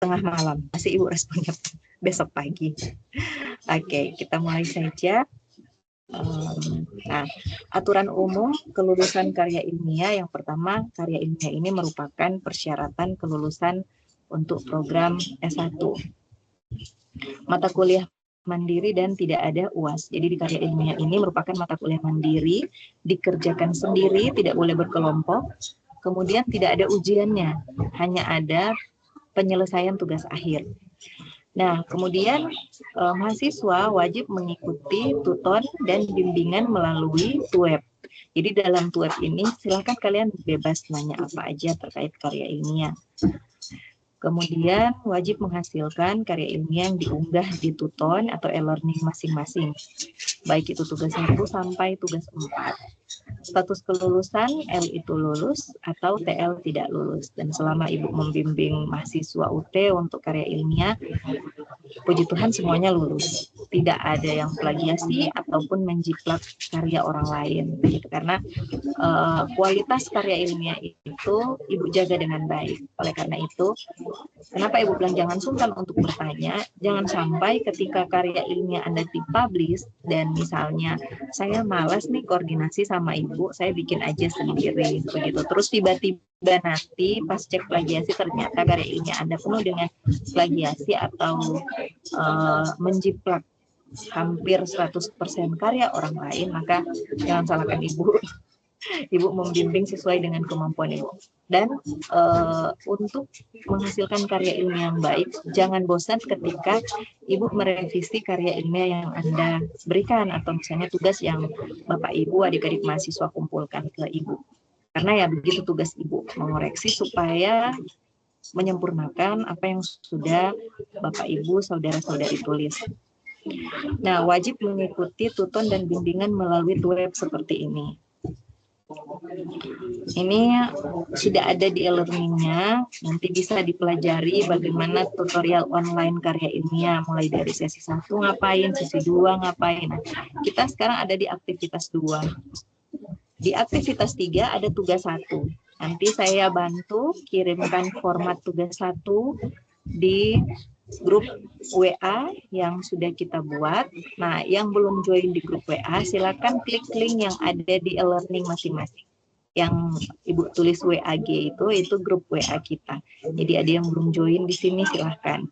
tengah malam. Masih Ibu responnya besok pagi. Oke, kita mulai saja. Nah, aturan umum kelulusan karya ilmiah yang pertama, karya ilmiah ini merupakan persyaratan kelulusan untuk program S1. Mata kuliah mandiri dan tidak ada UAS. Jadi di karya ilmiah ini merupakan mata kuliah mandiri, dikerjakan sendiri, tidak boleh berkelompok. Kemudian tidak ada ujiannya, hanya ada penyelesaian tugas akhir. Nah, kemudian mahasiswa wajib mengikuti tuton dan bimbingan melalui TUEP. Jadi dalam TUEP ini silakan kalian bebas nanya apa aja terkait karya ilmiah. Kemudian wajib menghasilkan karya ilmiah yang diunggah di tuton atau e-learning masing-masing. Baik itu tugas 1 sampai tugas 4. Status kelulusan L itu lulus atau TL tidak lulus. Dan selama Ibu membimbing mahasiswa UT untuk karya ilmiah, puji Tuhan semuanya lulus. Tidak ada yang plagiasi ataupun menjiplak karya orang lain. Karena kualitas karya ilmiah itu Ibu jaga dengan baik. Oleh karena itu, kenapa Ibu bilang jangan sungkan untuk bertanya, jangan sampai ketika karya ilmiah Anda dipublish dan misalnya saya malas nih koordinasi sama Ibu, saya bikin aja sendiri begitu. Terus tiba-tiba nanti pas cek plagiasi ternyata karya ilmiah Anda penuh dengan plagiasi atau menjiplak hampir 100% karya orang lain, maka jangan salahkan Ibu. Ibu membimbing sesuai dengan kemampuan Ibu. Dan untuk menghasilkan karya ilmiah yang baik, jangan bosan ketika Ibu merevisi karya ilmiah yang Anda berikan, atau misalnya tugas yang Bapak Ibu, adik-adik mahasiswa kumpulkan ke Ibu. Karena ya begitu tugas Ibu, mengoreksi supaya menyempurnakan apa yang sudah Bapak Ibu, saudara-saudari tulis. Nah, wajib mengikuti tuton dan bimbingan melalui TUEP seperti ini. Ini sudah ada di e-learningnya, nanti bisa dipelajari bagaimana tutorial online karya ilmiah, mulai dari sesi 1 ngapain, sesi 2 ngapain. Nah, kita sekarang ada di aktivitas 2. Di aktivitas 3 ada tugas 1. Nanti saya bantu kirimkan format tugas 1 di grup WA yang sudah kita buat. Nah, yang belum join di grup WA, silakan klik link yang ada di e-learning masing-masing. Yang Ibu tulis WAG itu grup WA kita. Jadi ada yang belum join di sini, silahkan.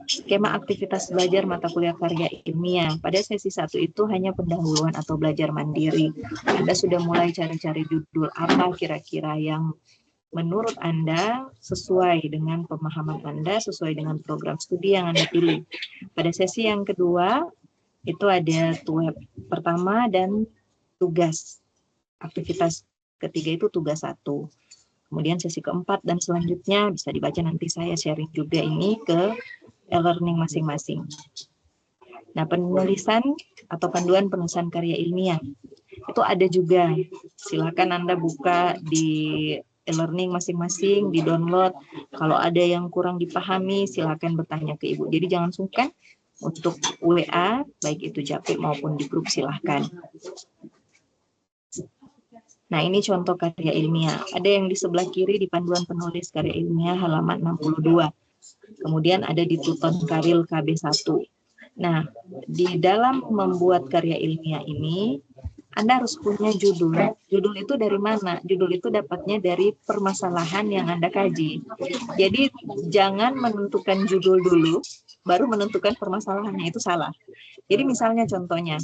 Skema aktivitas belajar mata kuliah karya ilmiah. Pada sesi 1 itu hanya pendahuluan atau belajar mandiri. Anda sudah mulai cari-cari judul apa kira-kira yang menurut Anda sesuai dengan pemahaman Anda, sesuai dengan program studi yang Anda pilih. Pada sesi yang kedua, itu ada TUEP pertama dan tugas. Aktivitas ketiga itu tugas 1. Kemudian sesi keempat dan selanjutnya bisa dibaca, nanti saya sharing juga ini ke e-learning masing-masing. Nah, penulisan atau panduan penulisan karya ilmiah itu ada juga. Silakan Anda buka di e-learning masing-masing, di-download. Kalau ada yang kurang dipahami, silakan bertanya ke Ibu. Jadi jangan sungkan untuk WA, baik itu Japri maupun di grup, silahkan. Nah, ini contoh karya ilmiah. Ada yang di sebelah kiri di panduan penulis karya ilmiah halaman 62. Kemudian ada di tuton Karil KB1. Nah, di dalam membuat karya ilmiah ini, Anda harus punya judul. Judul itu dari mana? Judul itu dapatnya dari permasalahan yang Anda kaji. Jadi, jangan menentukan judul dulu, baru menentukan permasalahannya, itu salah. Jadi misalnya contohnya,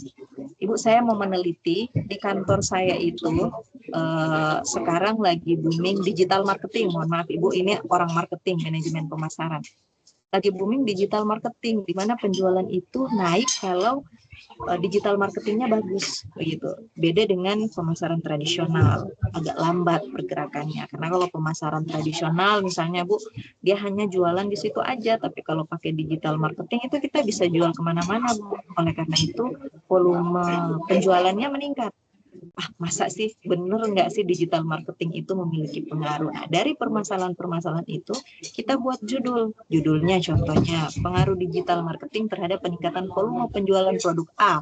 Ibu, saya mau meneliti di kantor saya itu sekarang lagi booming digital marketing. Mohon maaf Ibu, ini orang marketing, manajemen pemasaran. Lagi booming digital marketing, di mana penjualan itu naik kalau digital marketingnya bagus, begitu. Beda dengan pemasaran tradisional, agak lambat pergerakannya. Karena kalau pemasaran tradisional, misalnya Bu, dia hanya jualan di situ aja, tapi kalau pakai digital marketing itu kita bisa jual kemana-mana, Bu. Oleh karena itu, volume penjualannya meningkat. Masa sih, bener nggak sih digital marketing itu memiliki pengaruh? Nah, dari permasalahan-permasalahan itu, kita buat judul. Judulnya contohnya, pengaruh digital marketing terhadap peningkatan volume penjualan produk A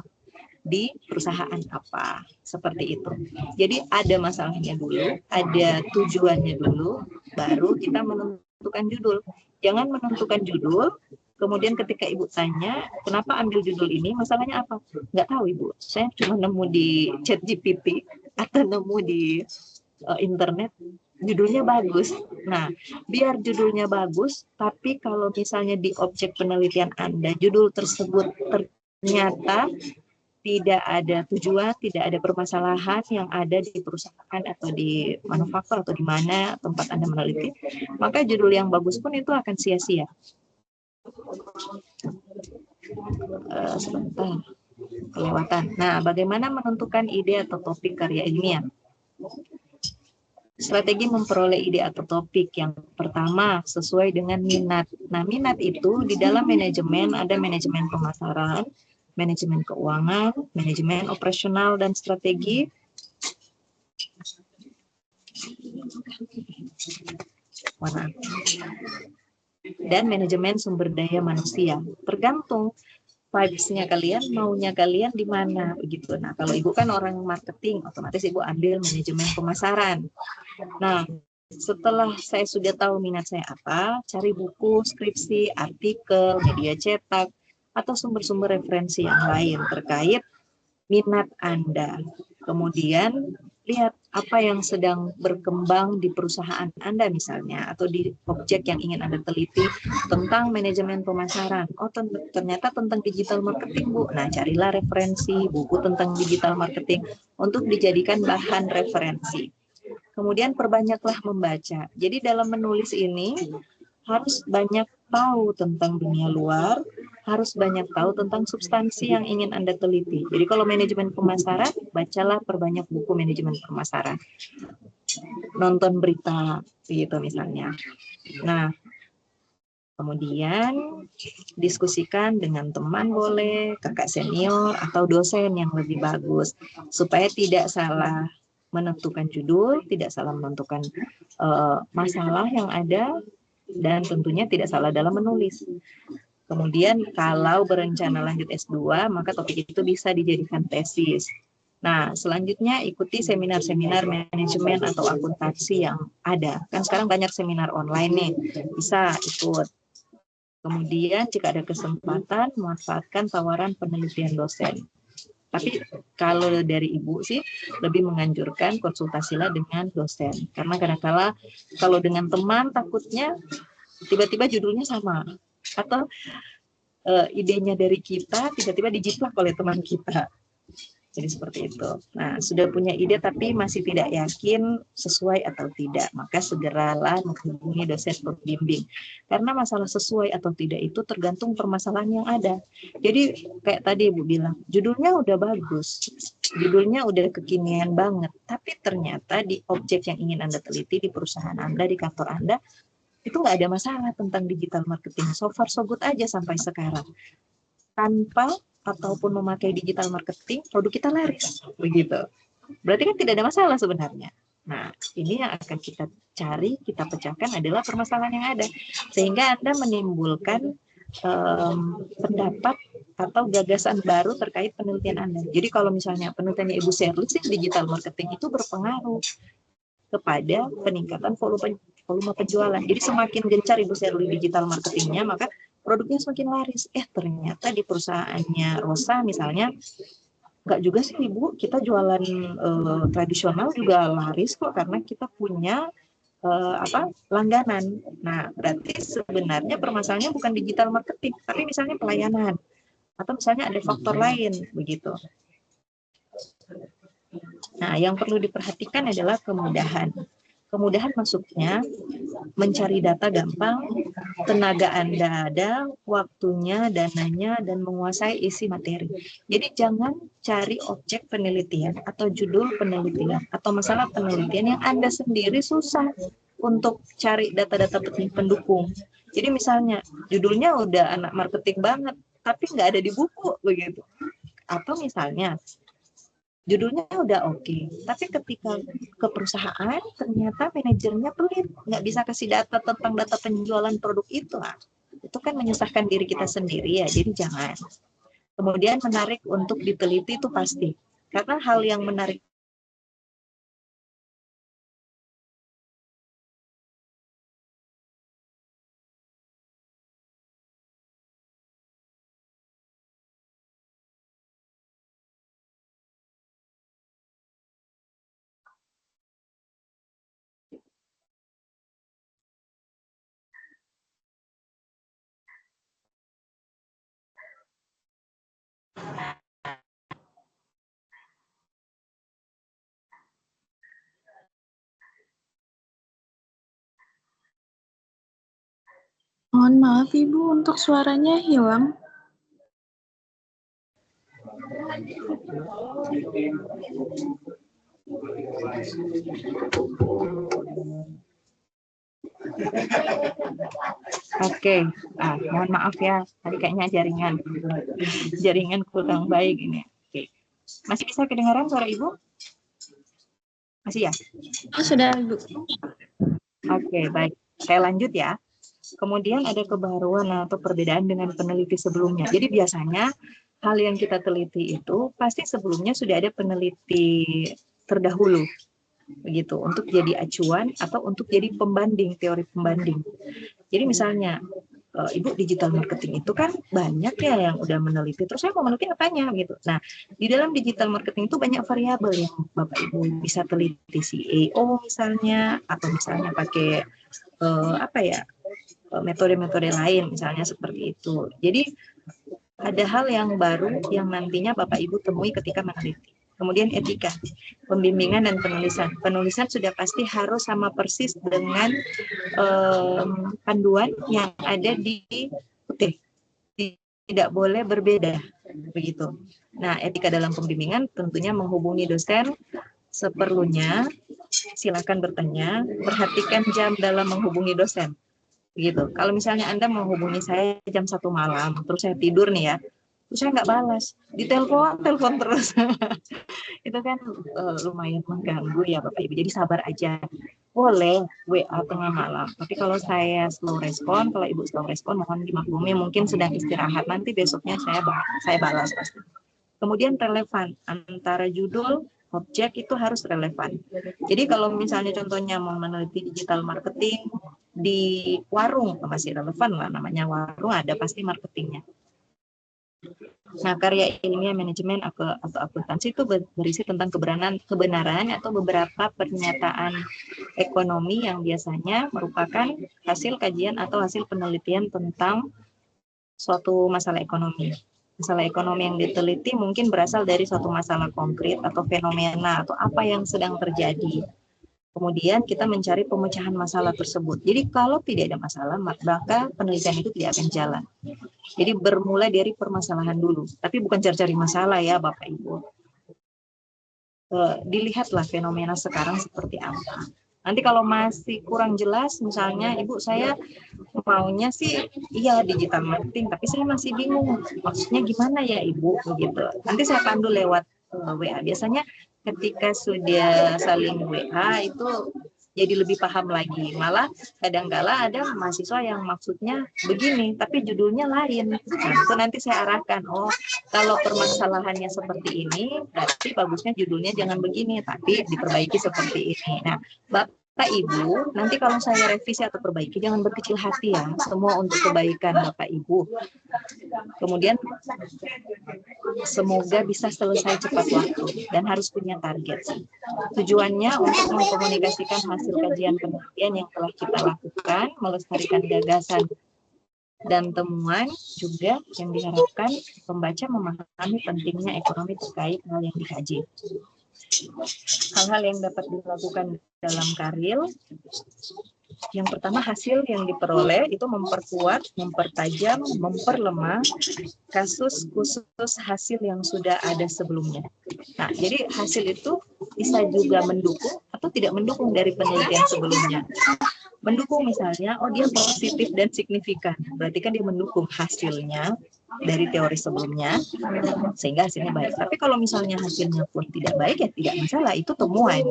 di perusahaan apa. Seperti itu. Jadi ada masalahnya dulu, ada tujuannya dulu, baru kita menentukan judul. Jangan menentukan judul, kemudian ketika ibu tanya, kenapa ambil judul ini, masalahnya apa? Nggak tahu ibu, saya cuma nemu di chat GPT atau nemu di internet, judulnya bagus. Nah, biar judulnya bagus, tapi kalau misalnya di objek penelitian Anda, judul tersebut ternyata tidak ada tujuan, tidak ada permasalahan yang ada di perusahaan atau di manufaktur atau di mana tempat Anda meneliti, maka judul yang bagus pun itu akan sia-sia. Sebentar, kelewatan. Nah, bagaimana menentukan ide atau topik karya ilmiah? Strategi memperoleh ide atau topik yang pertama sesuai dengan minat. Nah, minat itu di dalam manajemen ada manajemen pemasaran, manajemen keuangan, manajemen operasional dan strategi, dan manajemen sumber daya manusia. Tergantung vibes-nya kalian, maunya kalian di mana begitu. Nah, kalau ibu kan orang marketing, otomatis ibu ambil manajemen pemasaran. Nah, setelah saya sudah tahu minat saya apa, cari buku, skripsi, artikel, media cetak, atau sumber-sumber referensi yang lain terkait minat Anda. Kemudian lihat apa yang sedang berkembang di perusahaan Anda misalnya, atau di objek yang ingin Anda teliti tentang manajemen pemasaran. Oh, ternyata tentang digital marketing, Bu. Nah, carilah referensi buku tentang digital marketing untuk dijadikan bahan referensi. Kemudian perbanyaklah membaca. Jadi dalam menulis ini harus banyak tahu tentang dunia luar, harus banyak tahu tentang substansi yang ingin Anda teliti. Jadi kalau manajemen pemasaran, bacalah perbanyak buku manajemen pemasaran. Nonton berita, gitu misalnya. Nah, kemudian diskusikan dengan teman boleh, kakak senior, atau dosen yang lebih bagus, supaya tidak salah menentukan judul, tidak salah menentukan masalah yang ada, dan tentunya tidak salah dalam menulis. Kemudian kalau berencana lanjut S2, maka topik itu bisa dijadikan tesis. Nah, selanjutnya ikuti seminar-seminar manajemen atau akuntansi yang ada. Kan sekarang banyak seminar online nih, bisa ikut. Kemudian jika ada kesempatan, manfaatkan tawaran penelitian dosen. Tapi kalau dari ibu sih lebih menganjurkan konsultasilah dengan dosen. Karena kadang-kala kalau dengan teman takutnya tiba-tiba judulnya sama, atau idenya dari kita tiba-tiba dijiplak oleh teman kita. Jadi seperti itu. Nah, sudah punya ide tapi masih tidak yakin sesuai atau tidak, maka segeralah menghubungi dosen pembimbing. Karena masalah sesuai atau tidak itu tergantung permasalahan yang ada. Jadi kayak tadi Ibu bilang, judulnya udah bagus, judulnya udah kekinian banget, tapi ternyata di objek yang ingin Anda teliti di perusahaan Anda, di kantor Anda, itu nggak ada masalah tentang digital marketing. So far so good aja sampai sekarang. Tanpa ataupun memakai digital marketing, produk kita laris, begitu. Berarti kan tidak ada masalah sebenarnya. Nah, ini yang akan kita cari, kita pecahkan adalah permasalahan yang ada, sehingga Anda menimbulkan pendapat atau gagasan baru terkait penelitian Anda. Jadi kalau misalnya penelitiannya Ibu Sherly sih, digital marketing itu berpengaruh kepada peningkatan volume penjualan. Jadi semakin gencar Ibu Sherly digital marketingnya, maka produknya semakin laris. Ternyata di perusahaannya Rosa misalnya, enggak juga sih Ibu, kita jualan tradisional juga laris kok, karena kita punya langganan. Nah, berarti sebenarnya permasalahannya bukan digital marketing, tapi misalnya pelayanan, atau misalnya ada faktor lain, begitu. Nah, yang perlu diperhatikan adalah kemudahan. Kemudahan maksudnya mencari data gampang, tenaga Anda ada, waktunya, dananya, dan menguasai isi materi. Jadi jangan cari objek penelitian atau judul penelitian atau masalah penelitian yang Anda sendiri susah untuk cari data-data pendukung. Jadi misalnya judulnya udah anak marketing banget, tapi nggak ada di buku begitu. Atau misalnya judulnya udah oke, tapi ketika ke perusahaan ternyata manajernya pelit, nggak bisa kasih data tentang data penjualan produk itu lah. Itu kan menyusahkan diri kita sendiri ya, jadi jangan. Kemudian menarik untuk diteliti itu pasti, karena hal yang menarik Mohon maaf Ibu, untuk suaranya hilang. Oke, mohon maaf ya, tadi kayaknya jaringan kurang baik ini. Oke, masih bisa kedengaran suara Ibu? Masih ya? Oh, sudah Ibu. Oke, baik. Saya lanjut ya. Kemudian ada kebaruan atau perbedaan dengan peneliti sebelumnya. Jadi biasanya hal yang kita teliti itu pasti sebelumnya sudah ada peneliti terdahulu, begitu, untuk jadi acuan atau untuk jadi pembanding, teori pembanding. Jadi misalnya, Ibu digital marketing itu kan banyak ya yang udah meneliti, terus saya mau meneliti apanya gitu. Nah, di dalam digital marketing itu banyak variabel yang Bapak Ibu bisa teliti, SEO misalnya, atau misalnya pakai metode-metode lain misalnya seperti itu. Jadi ada hal yang baru yang nantinya Bapak Ibu temui ketika meneliti. Kemudian etika, pembimbingan dan penulisan. Penulisan sudah pasti harus sama persis dengan panduan yang ada di UT. Tidak boleh berbeda, begitu. Nah, etika dalam pembimbingan tentunya menghubungi dosen seperlunya. Silakan bertanya, perhatikan jam dalam menghubungi dosen. Begitu. Kalau misalnya Anda menghubungi saya jam 1 malam, terus saya tidur nih ya, terus saya nggak balas, telepon terus. Itu kan lumayan mengganggu ya Bapak Ibu. Jadi sabar aja. Boleh WA tengah malam. Tapi kalau saya slow respon, kalau Ibu slow respon, mohon dimaklumi, mungkin sedang istirahat. Nanti besoknya saya balas pasti. Kemudian relevan antara judul, objek itu harus relevan. Jadi kalau misalnya contohnya mau meneliti digital marketing di warung, masih relevan lah, namanya warung, ada pasti marketingnya. Nah, karya ilmiah manajemen atau akuntansi itu berisi tentang kebenaran atau beberapa pernyataan ekonomi yang biasanya merupakan hasil kajian atau hasil penelitian tentang suatu masalah ekonomi. Masalah ekonomi yang diteliti mungkin berasal dari suatu masalah konkret atau fenomena atau apa yang sedang terjadi. Kemudian kita mencari pemecahan masalah tersebut. Jadi kalau tidak ada masalah, maka penelitian itu tidak akan jalan. Jadi bermula dari permasalahan dulu. Tapi bukan cari-cari masalah ya Bapak Ibu. Dilihatlah fenomena sekarang seperti apa. Nanti kalau masih kurang jelas, misalnya Ibu saya maunya sih iya digital marketing, tapi saya masih bingung maksudnya gimana ya Ibu begitu. Nanti saya pandu lewat WA. Biasanya ketika sudah saling WA itu jadi lebih paham lagi. Malah kadang-kala ada mahasiswa yang maksudnya begini, tapi judulnya lain. Nah, itu nanti saya arahkan, oh kalau permasalahannya seperti ini, berarti bagusnya judulnya jangan begini, tapi diperbaiki seperti ini. Nah, Bapak Ibu, nanti kalau saya revisi atau perbaiki, jangan berkecil hati ya, semua untuk kebaikan Bapak Ibu. Kemudian semoga bisa selesai cepat waktu dan harus punya target. Tujuannya untuk mengkomunikasikan hasil kajian penelitian yang telah kita lakukan, melestarikan gagasan dan temuan juga yang diharapkan pembaca memahami pentingnya ekonomi terkait hal yang dikaji. Hal-hal yang dapat dilakukan dalam karya, yang pertama hasil yang diperoleh itu memperkuat, mempertajam, memperlemah kasus khusus hasil yang sudah ada sebelumnya. Nah, jadi hasil itu bisa juga mendukung atau tidak mendukung dari penelitian sebelumnya. Mendukung misalnya, oh dia positif dan signifikan, berarti kan dia mendukung hasilnya dari teori sebelumnya, sehingga hasilnya baik. Tapi kalau misalnya hasilnya pun tidak baik, ya tidak masalah, itu temuan.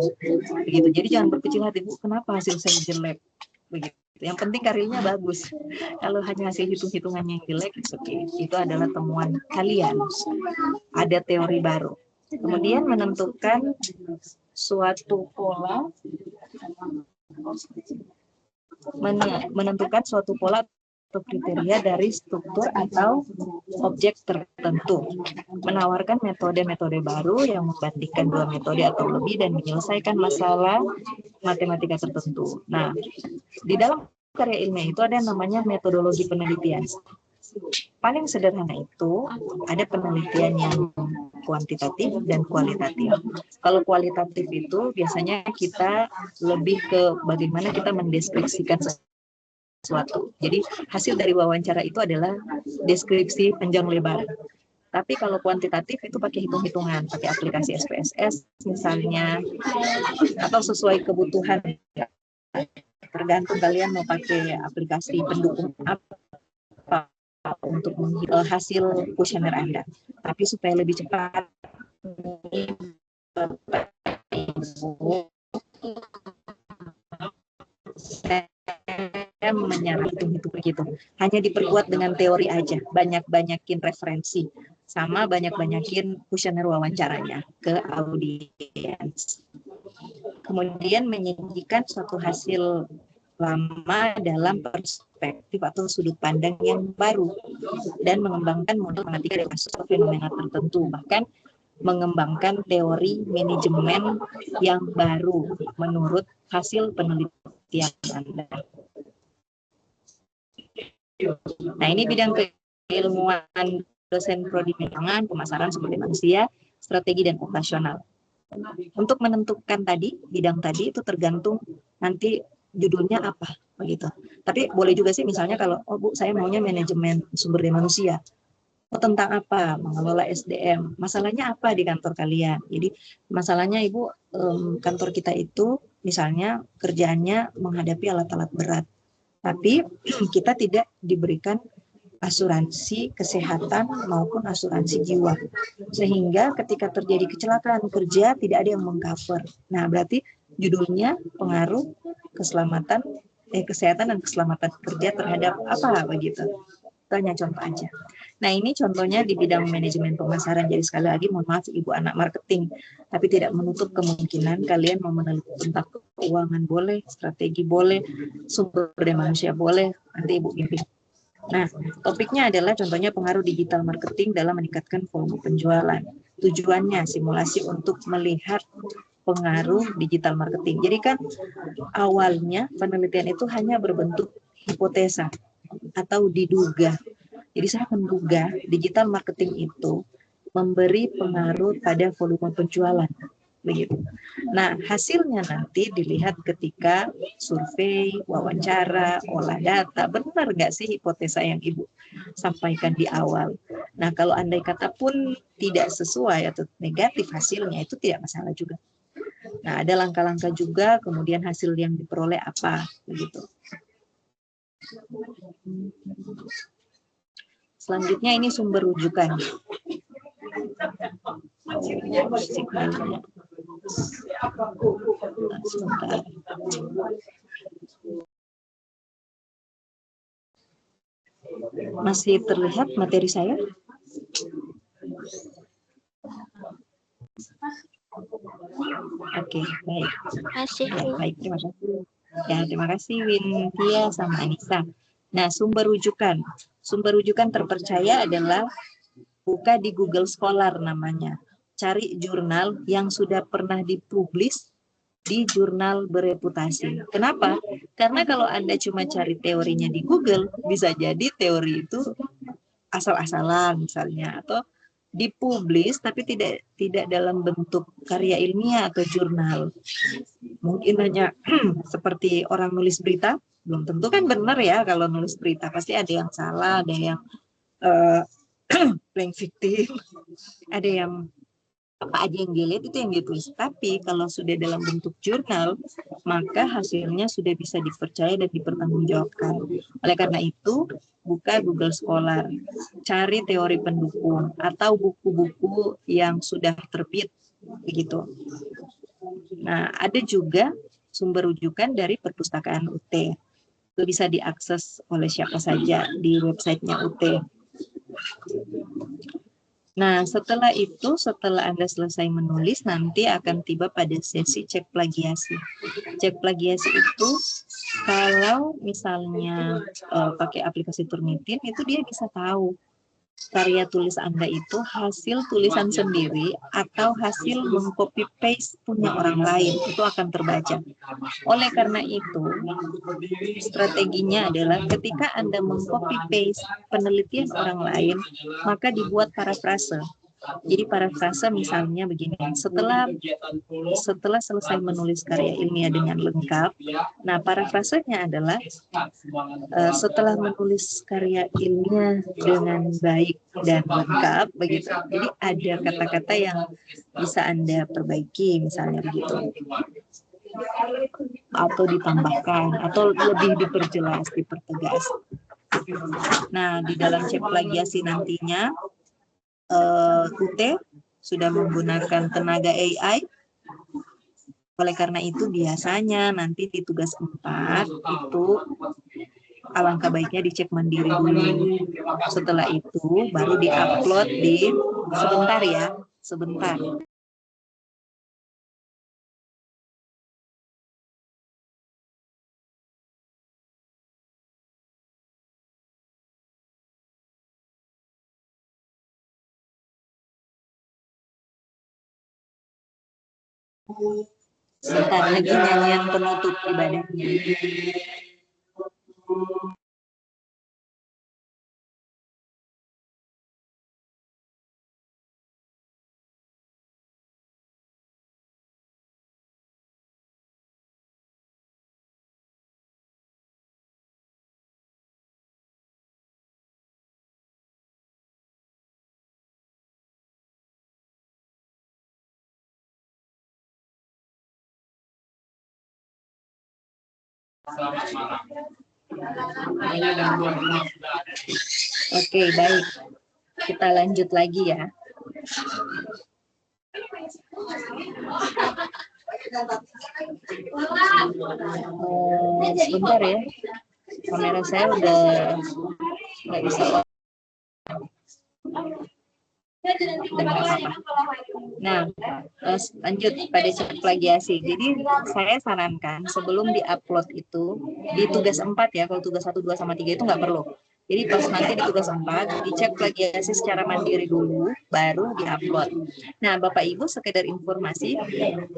Begitu. Jadi jangan berkecil hati, Bu, kenapa hasil saya jelek? Begitu. Yang penting karyanya bagus. Kalau hanya hasil hitung-hitungannya yang jelek, okay. Itu adalah temuan kalian. Ada teori baru. Kemudian menentukan suatu pola, menentukan suatu pola atau kriteria dari struktur atau objek tertentu, menawarkan metode-metode baru yang membandingkan dua metode atau lebih dan menyelesaikan masalah matematika tertentu. Nah, di dalam karya ilmiah itu ada yang namanya metodologi penelitian. Paling sederhana itu ada penelitian yang kuantitatif dan kualitatif. Kalau kualitatif itu biasanya kita lebih ke bagaimana kita mendeskripsikan sesuatu. Jadi hasil dari wawancara itu adalah deskripsi panjang lebar. Tapi kalau kuantitatif itu pakai hitung-hitungan, pakai aplikasi SPSS misalnya, atau sesuai kebutuhan. Tergantung kalian mau pakai aplikasi pendukung apa untuk hasil kuesioner Anda. Tapi supaya lebih cepat, saya menyarankan hitung-hitung begitu. Hanya diperkuat dengan teori aja, banyak-banyakin referensi, sama banyak-banyakin kuesioner wawancaranya ke audiens. Kemudian menyajikan suatu hasil lama dalam perspektif atau sudut pandang yang baru dan mengembangkan model matematika dari kasus fenomena tertentu, bahkan mengembangkan teori manajemen yang baru menurut hasil penelitian Anda. Nah, ini bidang keilmuan dosen prodi pengembangan pemasaran sumber daya manusia, strategi dan operasional. Untuk menentukan tadi, bidang tadi itu tergantung nanti judulnya apa begitu. Tapi boleh juga sih misalnya kalau oh Bu, saya maunya manajemen sumber daya manusia. Oh, tentang apa? Mengelola SDM. Masalahnya apa di kantor kalian? Jadi masalahnya Ibu, kantor kita itu misalnya kerjaannya menghadapi alat-alat berat. Tapi kita tidak diberikan asuransi kesehatan maupun asuransi jiwa. Sehingga ketika terjadi kecelakaan kerja tidak ada yang mengcover. Nah, berarti judulnya pengaruh keselamatan kesehatan dan keselamatan kerja terhadap apa begitu. Tanya contoh aja. Nah, ini contohnya di bidang manajemen pemasaran. Jadi sekali lagi mohon maaf Ibu anak marketing, tapi tidak menutup kemungkinan kalian mau meneliti tentang keuangan boleh, strategi boleh, sumber daya manusia boleh, nanti Ibu bimbing. Nah, topiknya adalah contohnya pengaruh digital marketing dalam meningkatkan volume penjualan. Tujuannya simulasi untuk melihat pengaruh digital marketing. Jadi kan awalnya penelitian itu hanya berbentuk hipotesa atau diduga. Jadi saya menduga digital marketing itu memberi pengaruh pada volume penjualan. Begitu. Nah, hasilnya nanti dilihat ketika survei, wawancara, olah data, benar nggak sih hipotesa yang Ibu sampaikan di awal. Nah, kalau andai kata pun tidak sesuai atau negatif hasilnya, itu tidak masalah juga. Nah, ada langkah-langkah juga, kemudian hasil yang diperoleh apa, begitu. Selanjutnya ini sumber rujukan. Sebentar. Masih terlihat materi saya? Oke, baik. Masih. Ya, baik, terima kasih. Ya, terima kasih Wintia sama Anissa. Nah, sumber rujukan. Sumber rujukan terpercaya adalah buka di Google Scholar namanya. Cari jurnal yang sudah pernah dipublis di jurnal bereputasi. Kenapa? Karena kalau Anda cuma cari teorinya di Google, bisa jadi teori itu asal-asalan misalnya, atau dipublis tapi tidak dalam bentuk karya ilmiah atau jurnal. Mungkin hanya seperti orang nulis berita, belum tentu kan benar ya kalau nulis berita, pasti ada yang salah, ada yang playing victim, ada yang apa aja yang dilihat itu yang ditulis. Tapi kalau sudah dalam bentuk jurnal, maka hasilnya sudah bisa dipercaya dan dipertanggungjawabkan. Oleh karena itu, buka Google Scholar, cari teori pendukung atau buku-buku yang sudah terbit, begitu. Nah, ada juga sumber rujukan dari perpustakaan UT. Itu bisa diakses oleh siapa saja di websitenya UT. Nah, setelah itu, setelah Anda selesai menulis, nanti akan tiba pada sesi cek plagiasi. Cek plagiasi itu, kalau misalnya pakai aplikasi Turnitin, itu dia bisa tahu karya tulis Anda itu hasil tulisan sendiri atau hasil mengcopy paste punya orang lain, itu akan terbaca. Oleh karena itu, strateginya adalah ketika Anda mengcopy paste penelitian orang lain, maka dibuat parafrase. Jadi parafrase misalnya begini, setelah selesai menulis karya ilmiah dengan lengkap, nah parafrasenya adalah setelah menulis karya ilmiah dengan baik dan lengkap, begitu. Jadi ada kata-kata yang bisa Anda perbaiki, misalnya begitu. Atau ditambahkan, atau lebih diperjelas, dipertegas. Nah, di dalam cek plagiasi nantinya, UT sudah menggunakan tenaga AI. Oleh karena itu, biasanya nanti di tugas 4 itu alangkah baiknya dicek mandiri dulu. Setelah itu, baru diupload di, sebentar ya, sebentar. Sebentar lagi nyanyian penutup ibadahnya. Oke, baik. Kita lanjut lagi ya. Sebentar ya. Kamera saya udah nggak bisa. Nah, lanjut pada cek plagiasi. Jadi saya sarankan sebelum diupload itu di tugas 4 ya, kalau tugas 1, 2, sama 3 itu nggak perlu. Jadi pas nanti di tugas 4 dicek plagiasi secara mandiri dulu, baru diupload. Nah, Bapak Ibu sekedar informasi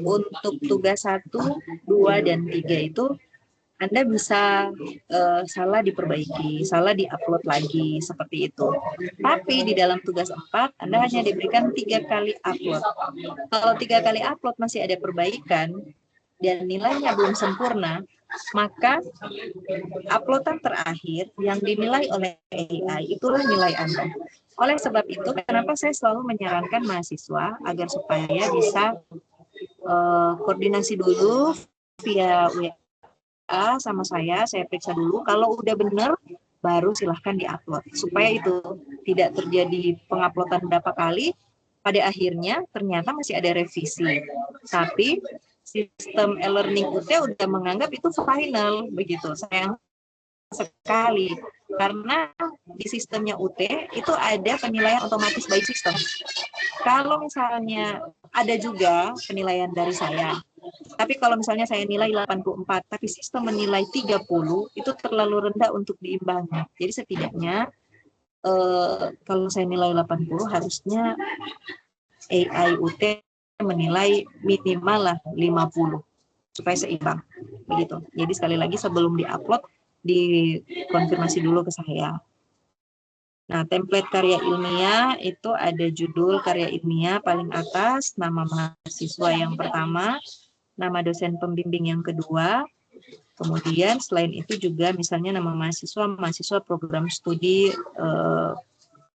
untuk tugas 1, 2, dan 3 itu Anda bisa salah diperbaiki, salah diupload lagi, seperti itu. Tapi di dalam tugas 4, Anda hanya diberikan 3 kali upload. Kalau 3 kali upload masih ada perbaikan dan nilainya belum sempurna, maka uploadan terakhir yang dinilai oleh AI itulah nilai Anda. Oleh sebab itu, kenapa saya selalu menyarankan mahasiswa agar supaya bisa koordinasi dulu via WA sama saya periksa dulu, kalau udah benar baru silahkan diupload, supaya itu tidak terjadi penguploadan berapa kali, pada akhirnya ternyata masih ada revisi, tapi sistem e-learning UT udah menganggap itu final, begitu. Sayang sekali, karena di sistemnya UT itu ada penilaian otomatis by system. Kalau misalnya ada juga penilaian dari saya, tapi kalau misalnya saya nilai 84, tapi sistem menilai 30, itu terlalu rendah untuk diimbangi. Jadi setidaknya kalau saya nilai 80, harusnya AI UT menilai minimal lah 50 supaya seimbang. Begitu. Jadi sekali lagi sebelum diupload, dikonfirmasi dulu ke saya. Nah, template karya ilmiah itu ada judul karya ilmiah paling atas, nama mahasiswa yang pertama, nama dosen pembimbing yang kedua, kemudian selain itu juga misalnya nama mahasiswa program studi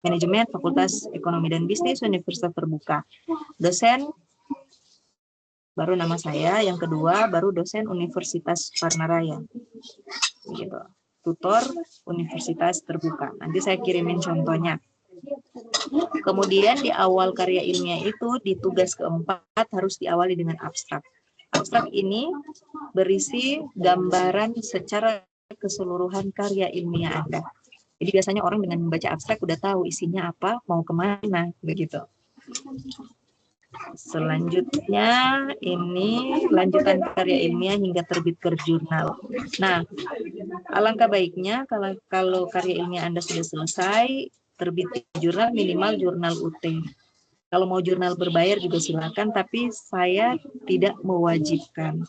manajemen Fakultas Ekonomi dan Bisnis Universitas Terbuka. Dosen, baru nama saya, yang kedua baru dosen Universitas Parnaraya. Gitu. Tutor Universitas Terbuka. Nanti saya kirimin contohnya. Kemudian di awal karya ilmiah itu, di tugas keempat harus diawali dengan abstrak. Abstrak ini berisi gambaran secara keseluruhan karya ilmiah Anda. Jadi biasanya orang dengan membaca abstrak udah tahu isinya apa, mau kemana, begitu. Selanjutnya ini lanjutan karya ilmiah hingga terbit ke jurnal. Nah, alangkah baiknya kalau karya ilmiah Anda sudah selesai, terbit di jurnal, minimal jurnal UT. Kalau mau jurnal berbayar juga silakan, tapi saya tidak mewajibkan.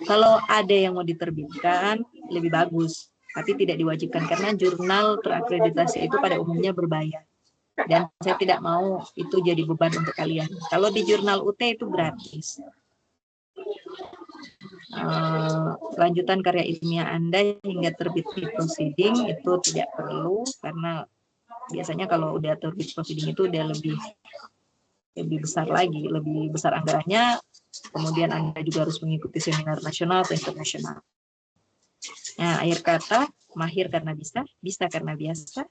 Kalau ada yang mau diterbitkan, lebih bagus, tapi tidak diwajibkan karena jurnal terakreditasi itu pada umumnya berbayar. Dan saya tidak mau itu jadi beban untuk kalian. Kalau di jurnal UT itu gratis. Lanjutan karya ilmiah Anda hingga terbit di proceeding itu tidak perlu, karena biasanya kalau udah terbit proceeding itu udah lebih besar lagi, lebih besar anggarannya. Kemudian Anda juga harus mengikuti seminar nasional atau internasional. Nah, akhir kata, mahir karena bisa karena biasa,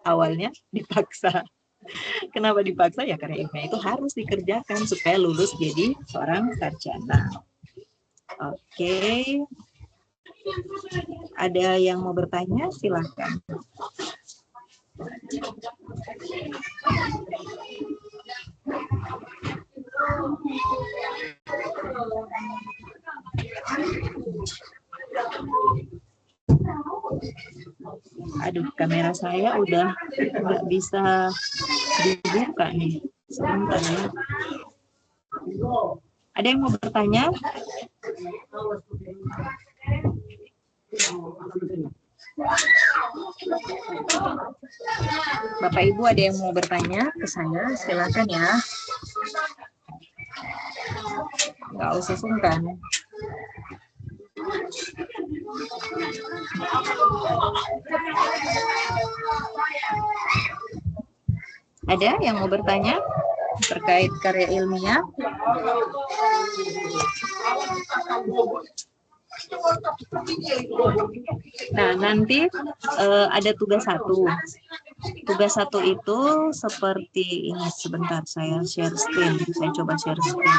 awalnya dipaksa. Kenapa dipaksa? Ya karena ilmiah itu harus dikerjakan supaya lulus jadi seorang sarjana. Oke. Ada yang mau bertanya? Silakan. Aduh, kamera saya udah nggak bisa dibuka nih. Sebentar ya. Ada yang mau bertanya? Bapak Ibu ada yang mau bertanya ke saya? Silakan ya. Nggak usah sungkan. Ada yang mau bertanya terkait karya ilmiah? Nah, nanti ada tugas 1. Tugas 1 itu seperti ini. Sebentar, saya share screen. Saya coba share screen.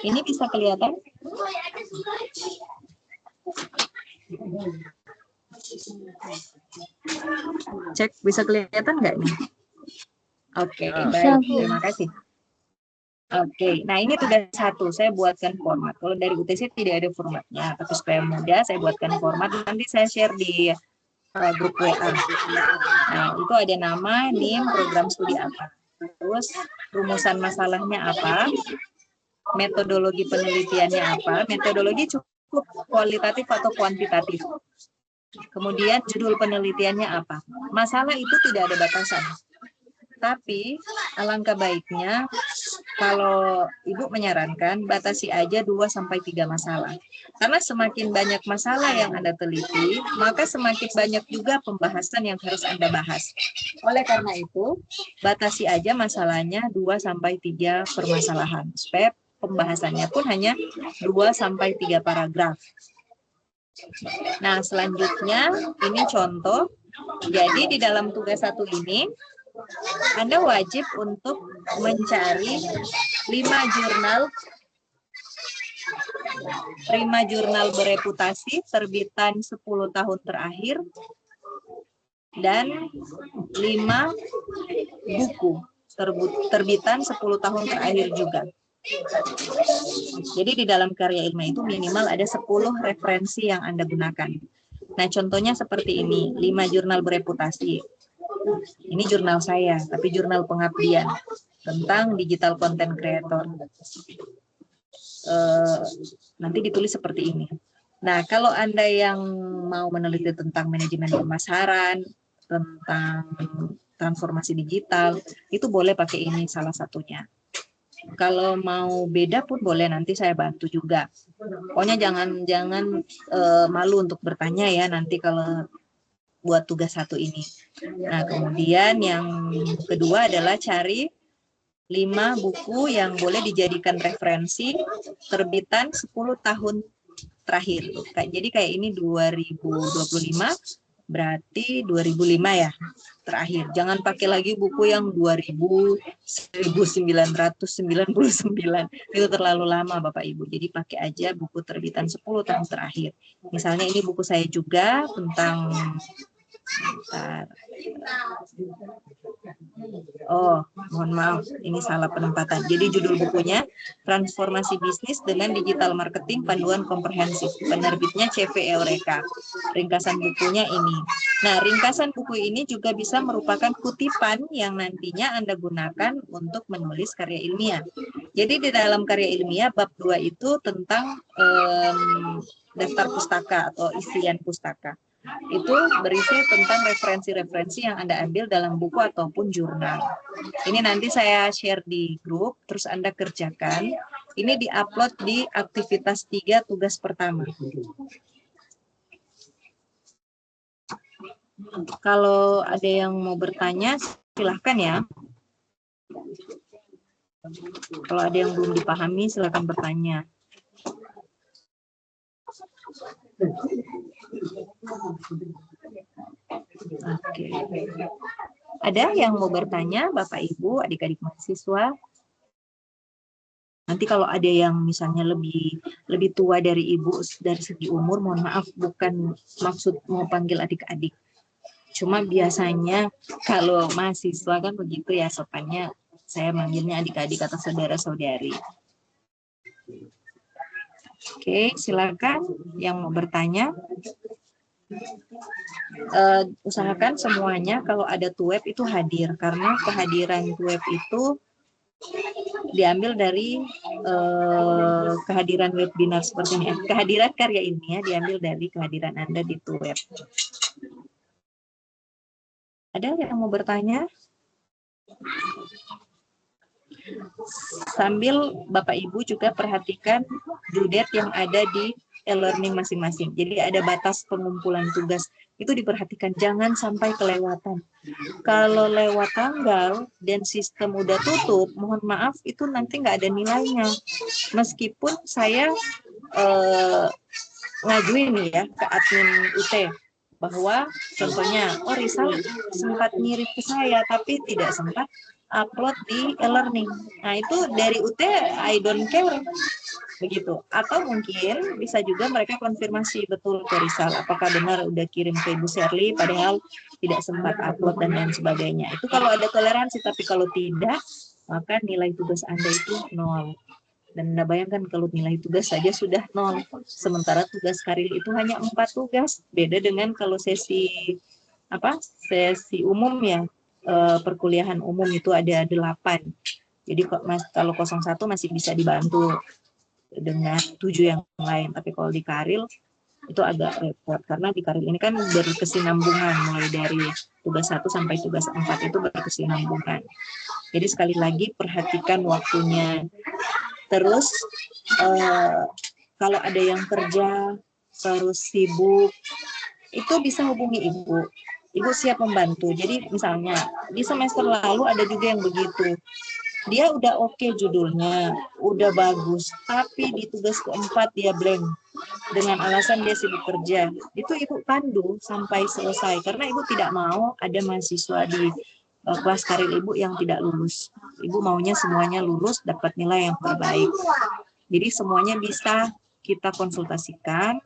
Ini bisa kelihatan? Cek, bisa kelihatan nggak nih? Oke, baik. Terima kasih. Oke, nah ini tugas 1. Saya buatkan format. Kalau dari UTC tidak ada formatnya, tapi supaya mudah saya buatkan format. Nanti saya share di grup WA. Nah, itu ada nama, NIM, program studi apa. Terus rumusan masalahnya apa, metodologi penelitiannya apa. Metodologi cukup kualitatif atau kuantitatif. Kemudian judul penelitiannya apa. Masalah itu tidak ada batasan. Tapi alangkah baiknya kalau Ibu menyarankan batasi aja 2-3 masalah. Karena semakin banyak masalah yang Anda teliti, maka semakin banyak juga pembahasan yang harus Anda bahas. Oleh karena itu, batasi aja masalahnya 2-3 permasalahan. Supaya pembahasannya pun hanya 2-3 paragraf. Nah, selanjutnya ini contoh. Jadi di dalam tugas 1 ini, Anda wajib untuk mencari 5 jurnal bereputasi terbitan 10 tahun terakhir dan 5 buku terbitan 10 tahun terakhir juga. Jadi di dalam karya ilmiah itu minimal ada 10 referensi yang Anda gunakan. Nah, contohnya seperti ini, 5 jurnal bereputasi. Ini jurnal saya, tapi jurnal pengabdian tentang digital content creator. Nanti ditulis seperti ini. Nah, kalau Anda yang mau meneliti tentang manajemen pemasaran, tentang transformasi digital, itu boleh pakai ini salah satunya. Kalau mau beda pun boleh, nanti saya bantu juga. Pokoknya jangan malu untuk bertanya ya nanti kalau buat tugas 1 ini. Nah, kemudian yang kedua adalah cari 5 buku yang boleh dijadikan referensi terbitan 10 tahun terakhir. Jadi kayak ini 2025, berarti 2005 ya terakhir. Jangan pakai lagi buku yang 1999. Itu terlalu lama Bapak Ibu. Jadi pakai aja buku terbitan 10 tahun terakhir. Misalnya ini buku saya juga tentang Bentar. Oh, mohon maaf, ini salah penempatan. Jadi judul bukunya Transformasi Bisnis dengan Digital Marketing Panduan Komprehensif. Penerbitnya CV Eureka. Ringkasan bukunya ini. Nah, ringkasan buku ini juga bisa merupakan kutipan yang nantinya Anda gunakan untuk menulis karya ilmiah. Jadi di dalam karya ilmiah bab 2 itu tentang daftar pustaka atau isian pustaka. Itu berisi tentang referensi-referensi yang Anda ambil dalam buku ataupun jurnal. Ini nanti saya share di grup, terus Anda kerjakan. Ini di-upload di aktivitas 3 tugas pertama. Kalau ada yang mau bertanya, silahkan ya. Kalau ada yang belum dipahami, silahkan bertanya. Oke. Ada yang mau bertanya, Bapak Ibu, adik-adik mahasiswa? Nanti kalau ada yang misalnya lebih tua dari Ibu dari segi umur, mohon maaf, bukan maksud mau panggil adik-adik. Cuma biasanya kalau mahasiswa kan begitu ya sopannya, saya manggilnya adik-adik atau saudara-saudari. Oke, silakan yang mau bertanya. Usahakan semuanya kalau ada tuweb itu hadir, karena kehadiran tuweb itu diambil dari kehadiran webinar seperti ini. Kehadiran karya ilmiah diambil dari kehadiran Anda di tuweb. Ada yang mau bertanya? Sambil Bapak Ibu juga perhatikan due date yang ada di e-learning masing-masing. Jadi ada batas pengumpulan tugas. Itu diperhatikan, jangan sampai kelewatan. Kalau lewat tanggal dan sistem udah tutup, mohon maaf itu nanti nggak ada nilainya. Meskipun saya ngajuin nih ya ke admin UT bahwa contohnya, oh Rizal sempat ngirim ke saya tapi tidak sempat upload di e-learning. Nah itu dari UT I don't care begitu. Atau mungkin bisa juga mereka konfirmasi betul ke Rizal apakah benar udah kirim ke Ibu Sherly padahal tidak sempat upload dan lain sebagainya. Itu kalau ada toleransi, tapi kalau tidak maka nilai tugas Anda itu 0. Dan Anda bayangkan kalau nilai tugas saja sudah 0, sementara tugas karir itu hanya 4 tugas. Beda dengan kalau sesi umum ya, perkuliahan umum itu ada 8. Jadi kalau 01 masih bisa dibantu dengan 7 yang lain. Tapi kalau di karir itu agak repot, karena di karir ini kan berkesinambungan, mulai dari tugas 1 sampai tugas 4 itu berkesinambungan. Jadi sekali lagi perhatikan waktunya. Terus kalau ada yang kerja terus sibuk, itu bisa hubungi Ibu. Ibu siap membantu. Jadi misalnya di semester lalu ada juga yang begitu. Dia udah oke judulnya, udah bagus, tapi di tugas keempat dia blank dengan alasan dia sibuk kerja. Itu Ibu pandu sampai selesai, karena Ibu tidak mau ada mahasiswa di kelas karir Ibu yang tidak lulus. Ibu maunya semuanya lulus, dapat nilai yang terbaik. Jadi semuanya bisa kita konsultasikan,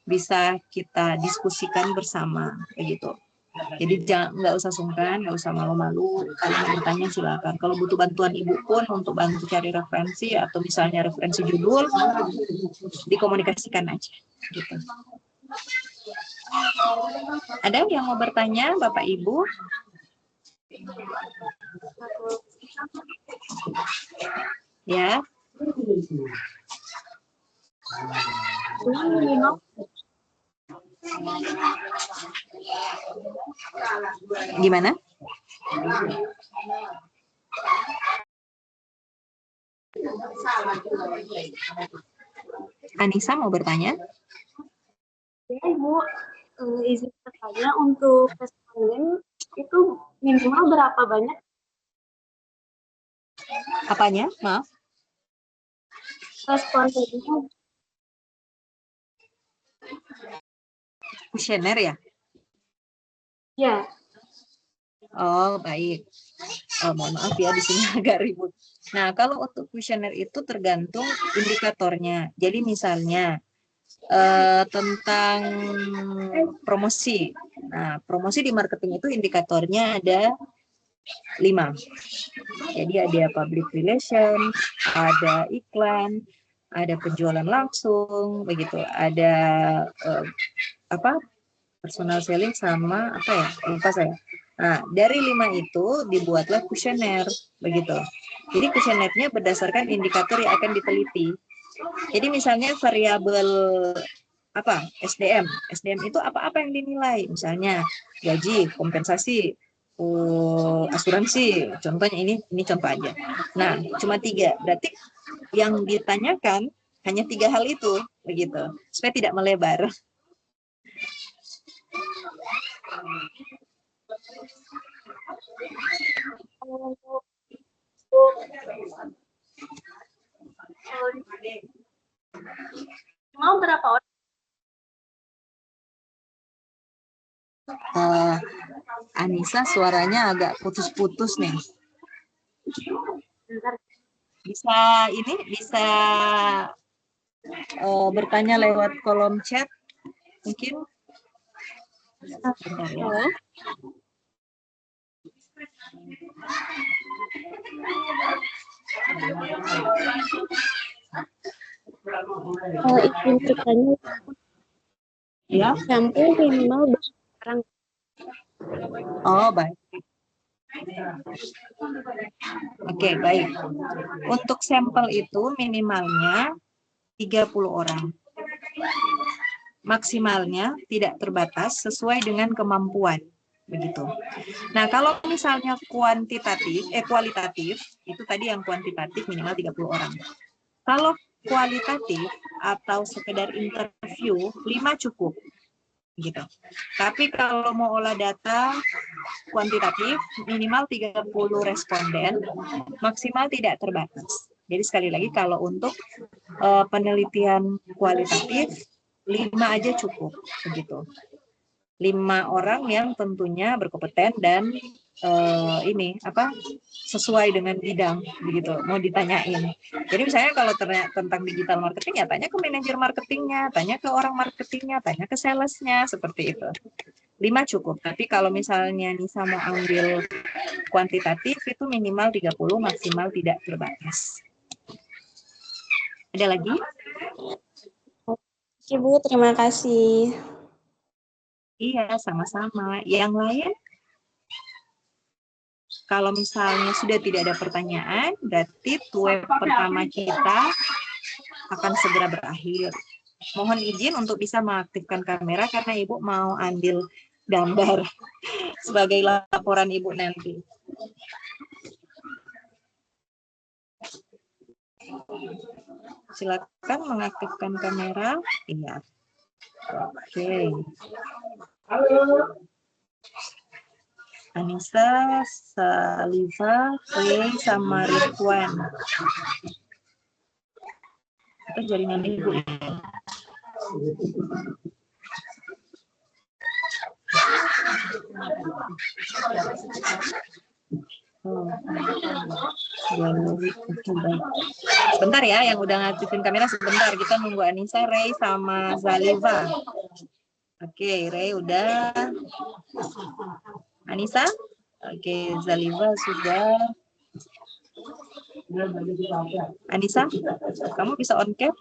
bisa kita diskusikan bersama, begitu. Jadi nggak usah sungkan, nggak usah malu-malu. Kalau mau bertanya silakan. Kalau butuh bantuan Ibu pun untuk bantu cari referensi atau misalnya referensi judul, dikomunikasikan aja. Gitu. Ada yang mau bertanya, Bapak Ibu? Ya. Gimana? Anissa mau bertanya? Ya, Ibu, izin bertanya untuk responden itu minimal berapa banyak? Apanya? Maaf. Respondennya. Kuesioner ya? Ya. Oh, baik. Mohon maaf ya, di sini agak ribut. Nah, kalau untuk kuesioner itu tergantung indikatornya. Jadi misalnya, tentang promosi. Nah, promosi di marketing itu indikatornya ada 5. Jadi ada public relation, ada iklan, ada penjualan langsung, begitu. Ada personal selling sama apa ya? Lupa saya. Nah, dari 5 itu dibuatlah kuesioner, begitu. Jadi kuesionernya berdasarkan indikator yang akan diteliti. Jadi misalnya variabel SDM itu apa-apa yang dinilai, misalnya gaji, kompensasi, asuransi, contohnya ini contoh aja. Nah, cuma 3, berarti yang ditanyakan hanya 3 hal itu, begitu, supaya tidak melebar. Mau berapa orang? Anissa, suaranya agak putus-putus nih. Bisa bertanya lewat kolom chat mungkin. Bentar ya. Izin ceritanya Ya. sampel minimal sekarang. Oh, baik. Oke, baik. Untuk sampel itu minimalnya 30 orang. Maksimalnya tidak terbatas sesuai dengan kemampuan, begitu. Nah, kalau misalnya kualitatif itu tadi yang kuantitatif minimal 30 orang. Kalau kualitatif atau sekedar interview 5 cukup, gitu. Tapi kalau mau olah data kuantitatif minimal 30 responden, maksimal tidak terbatas. Jadi sekali lagi kalau untuk penelitian kualitatif 5 aja cukup, begitu. 5 orang yang tentunya berkompeten dan sesuai dengan bidang, begitu, mau ditanyain. Jadi misalnya kalau tentang digital marketing ya tanya ke manajer marketingnya, tanya ke orang marketingnya, tanya ke salesnya, seperti itu. 5 cukup, tapi kalau misalnya Nisa mau ambil kuantitatif itu minimal 30, maksimal tidak terbatas. Ada lagi? Oke Bu, terima kasih. Iya, sama-sama. Yang lain? Kalau misalnya sudah tidak ada pertanyaan, berarti web pertama kita akan segera berakhir. Mohon izin untuk bisa mengaktifkan kamera karena Ibu mau ambil gambar sebagai laporan Ibu nanti. Silakan mengaktifkan kamera. Iya. Oke. Anissa, Saliva, Ray, sama Ridwan. Atau jaringan Ibu ya? Sebentar ya, yang udah ngaktifin kamera sebentar. Kita nunggu Anissa, Ray, sama Zaliva. Oke, Ray udah. Anissa? Oke, Zaliva sudah. Anissa, kamu bisa on cam?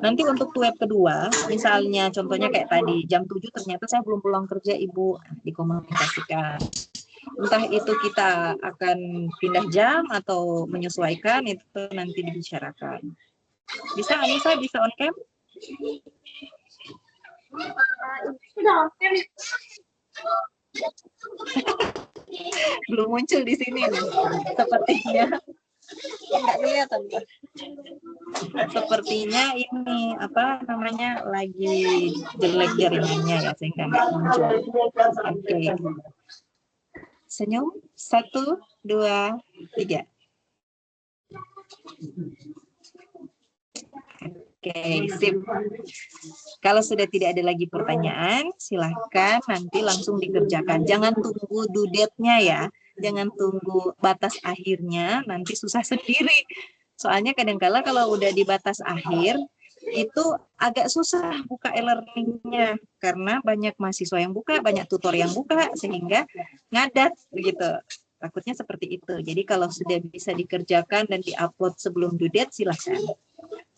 Nanti untuk web kedua, misalnya contohnya kayak tadi, jam 7 ternyata saya belum pulang kerja Ibu, dikomunikasikan. Entah itu kita akan pindah jam atau menyesuaikan, itu nanti dibicarakan. Bisa Anissa, bisa on cam? Sudah on cam. Belum muncul di sini nih, sepertinya. Enggak kelihatan, Pak. Sepertinya ini lagi jelek jaringannya ya sehingga nggak muncul. Oke. Senyum 1, 2, 3. Oke, sip. Kalau sudah tidak ada lagi pertanyaan, silahkan nanti langsung dikerjakan. Jangan tunggu due date-nya ya. jangan tunggu batas akhirnya, nanti susah sendiri. Soalnya kadang-kala kalau udah di batas akhir, itu agak susah buka e-learning-nya, karena banyak mahasiswa yang buka, banyak tutor yang buka, sehingga ngadat begitu. Takutnya seperti itu. Jadi kalau sudah bisa dikerjakan dan diupload sebelum due date, silakan.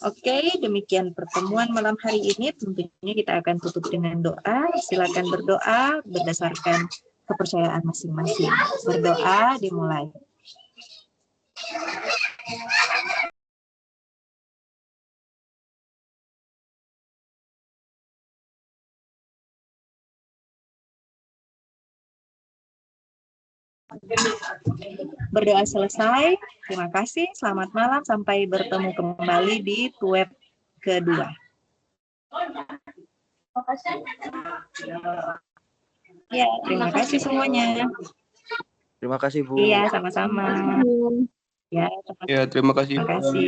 Oke, demikian pertemuan malam hari ini. Tentunya kita akan tutup dengan doa. Silakan berdoa berdasarkan kepercayaan masing-masing. Berdoa dimulai. Berdoa selesai. Terima kasih. Selamat malam. Sampai bertemu kembali di web kedua. Ya, terima kasih semuanya. Terima kasih, Bu. Iya, sama-sama. Ya, Ya, terima kasih. terima kasih.